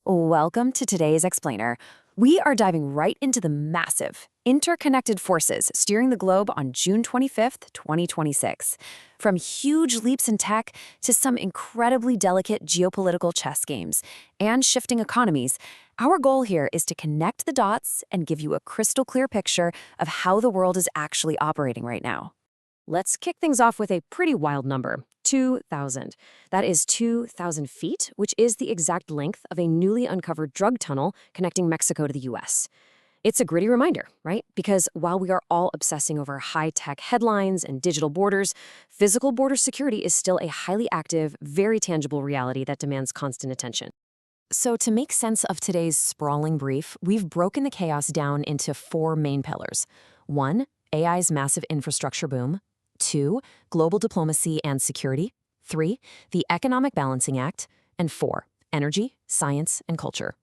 Welcome to today's Explainer. We are diving right into the massive, interconnected forces steering the globe on June 25th, 2026. From huge leaps in tech to some incredibly delicate geopolitical chess games and shifting economies, our goal here is to connect the dots and give you a crystal clear picture of how the world is actually operating right now. Let's kick things off with a pretty wild number, 2,000. That is 2,000 feet, which is the exact length of a newly uncovered drug tunnel connecting Mexico to the US. It's a gritty reminder, right? Because while we are all obsessing over high-tech headlines and digital borders, physical border security is still a highly active, very tangible reality that demands constant attention. So to make sense of today's sprawling brief, we've broken the chaos down into four main pillars. 1, AI's massive infrastructure boom. 2, global diplomacy and security. 3, the Economic Balancing Act. And 4, energy, science, and culture.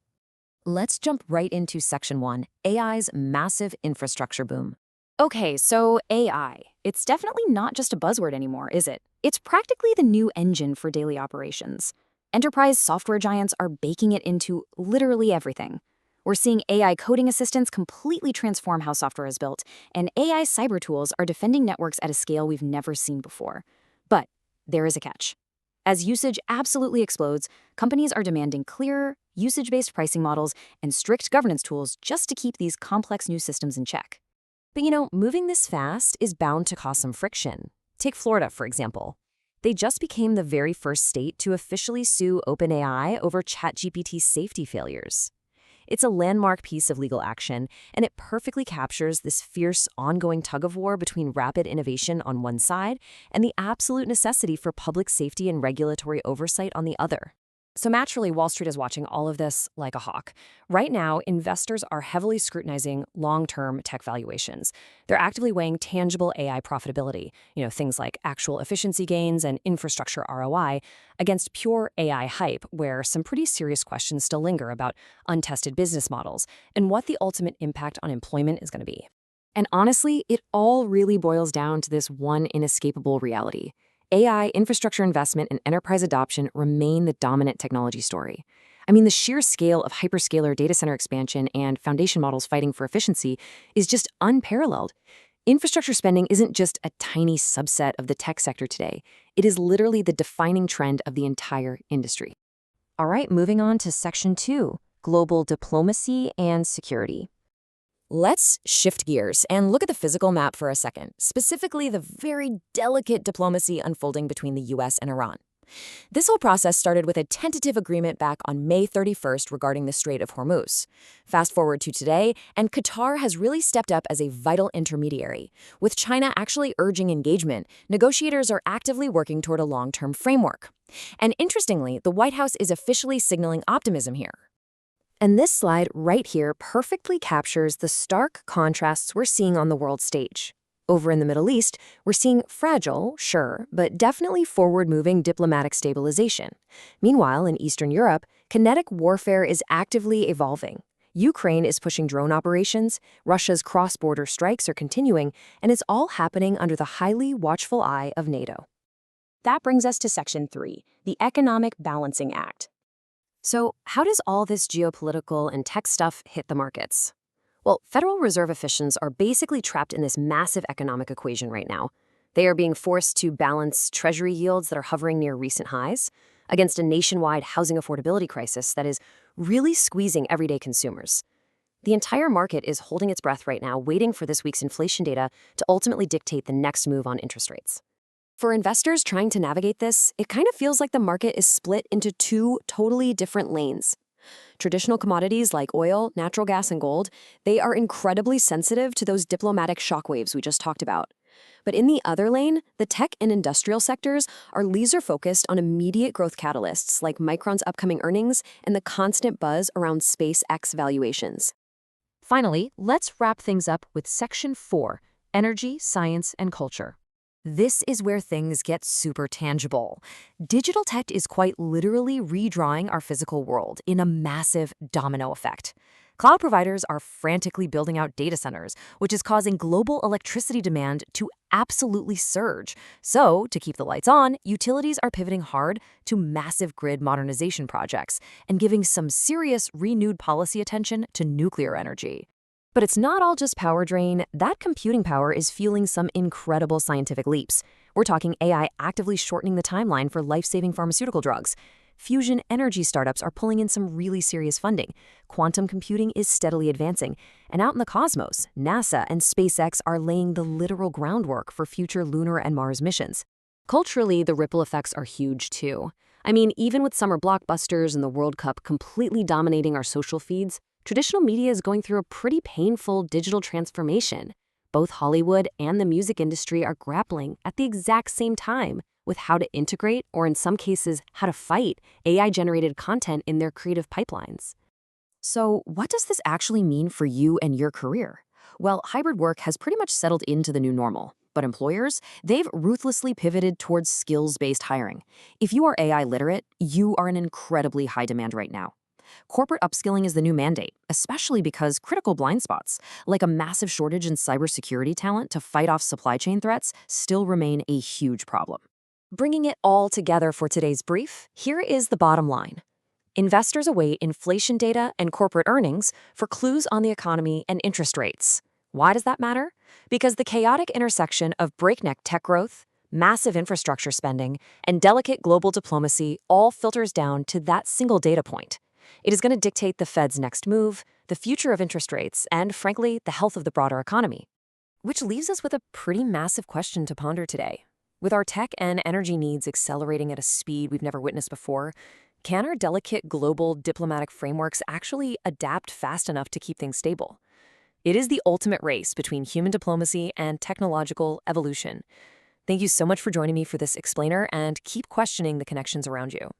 Let's jump right into Section 1, AI's massive infrastructure boom. Okay, so AI. It's definitely not just a buzzword anymore, is it? It's practically the new engine for daily operations. Enterprise software giants are baking it into literally everything. We're seeing AI coding assistants completely transform how software is built, and AI cyber tools are defending networks at a scale we've never seen before. But there is a catch. As usage absolutely explodes, companies are demanding clearer, usage-based pricing models and strict governance tools just to keep these complex new systems in check. But moving this fast is bound to cause some friction. Take Florida, for example. They just became the very first state to officially sue OpenAI over ChatGPT safety failures. It's a landmark piece of legal action, and it perfectly captures this fierce, ongoing tug-of-war between rapid innovation on one side and the absolute necessity for public safety and regulatory oversight on the other. So naturally, Wall Street is watching all of this like a hawk. Right now, investors are heavily scrutinizing long-term tech valuations. They're actively weighing tangible AI profitability, things like actual efficiency gains and infrastructure ROI, against pure AI hype, where some pretty serious questions still linger about untested business models and what the ultimate impact on employment is going to be. And honestly, it all really boils down to this one inescapable reality. AI, infrastructure investment, and enterprise adoption remain the dominant technology story. I mean, the sheer scale of hyperscaler data center expansion and foundation models fighting for efficiency is just unparalleled. Infrastructure spending isn't just a tiny subset of the tech sector today. It is literally the defining trend of the entire industry. All right, moving on to Section 2, global diplomacy and security. Let's shift gears and look at the physical map for a second, specifically the very delicate diplomacy unfolding between the US and Iran. This whole process started with a tentative agreement back on May 31st regarding the Strait of Hormuz. Fast forward to today, and Qatar has really stepped up as a vital intermediary. With China actually urging engagement, negotiators are actively working toward a long-term framework. And interestingly, the White House is officially signaling optimism here. And this slide right here perfectly captures the stark contrasts we're seeing on the world stage. Over in the Middle East, we're seeing fragile, sure, but definitely forward-moving diplomatic stabilization. Meanwhile, in Eastern Europe, kinetic warfare is actively evolving. Ukraine is pushing drone operations, Russia's cross-border strikes are continuing, and it's all happening under the highly watchful eye of NATO. That brings us to Section 3, the Economic Balancing Act. So how does all this geopolitical and tech stuff hit the markets? Well, Federal Reserve officials are basically trapped in this massive economic equation right now. They are being forced to balance Treasury yields that are hovering near recent highs against a nationwide housing affordability crisis that is really squeezing everyday consumers. The entire market is holding its breath right now, waiting for this week's inflation data to ultimately dictate the next move on interest rates. For investors trying to navigate this, it kind of feels like the market is split into two totally different lanes. Traditional commodities like oil, natural gas, and gold, they are incredibly sensitive to those diplomatic shockwaves we just talked about. But in the other lane, the tech and industrial sectors are laser-focused on immediate growth catalysts like Micron's upcoming earnings and the constant buzz around SpaceX valuations. Finally, let's wrap things up with Section 4, energy, science, and culture. This is where things get super tangible. Digital tech is quite literally redrawing our physical world in a massive domino effect. Cloud providers are frantically building out data centers, which is causing global electricity demand to absolutely surge. So, to keep the lights on, utilities are pivoting hard to massive grid modernization projects and giving some serious renewed policy attention to nuclear energy. But it's not all just power drain. That computing power is fueling some incredible scientific leaps. We're talking AI actively shortening the timeline for life-saving pharmaceutical drugs. Fusion energy startups are pulling in some really serious funding. Quantum computing is steadily advancing. And out in the cosmos, NASA and SpaceX are laying the literal groundwork for future lunar and Mars missions. Culturally, the ripple effects are huge too. I mean, even with summer blockbusters and the World Cup completely dominating our social feeds, traditional media is going through a pretty painful digital transformation. Both Hollywood and the music industry are grappling at the exact same time with how to integrate, or in some cases, how to fight AI-generated content in their creative pipelines. So, what does this actually mean for you and your career? Well, hybrid work has pretty much settled into the new normal. But employers, they've ruthlessly pivoted towards skills-based hiring. If you are AI literate, you are in incredibly high demand right now. Corporate upskilling is the new mandate, especially because critical blind spots, like a massive shortage in cybersecurity talent to fight off supply chain threats, still remain a huge problem. Bringing it all together for today's brief, here is the bottom line. Investors await inflation data and corporate earnings for clues on the economy and interest rates. Why does that matter? Because the chaotic intersection of breakneck tech growth, massive infrastructure spending, and delicate global diplomacy all filters down to that single data point. It is going to dictate the Fed's next move, the future of interest rates, and, frankly, the health of the broader economy. Which leaves us with a pretty massive question to ponder today. With our tech and energy needs accelerating at a speed we've never witnessed before, can our delicate global diplomatic frameworks actually adapt fast enough to keep things stable? It is the ultimate race between human diplomacy and technological evolution. Thank you so much for joining me for this explainer, and keep questioning the connections around you.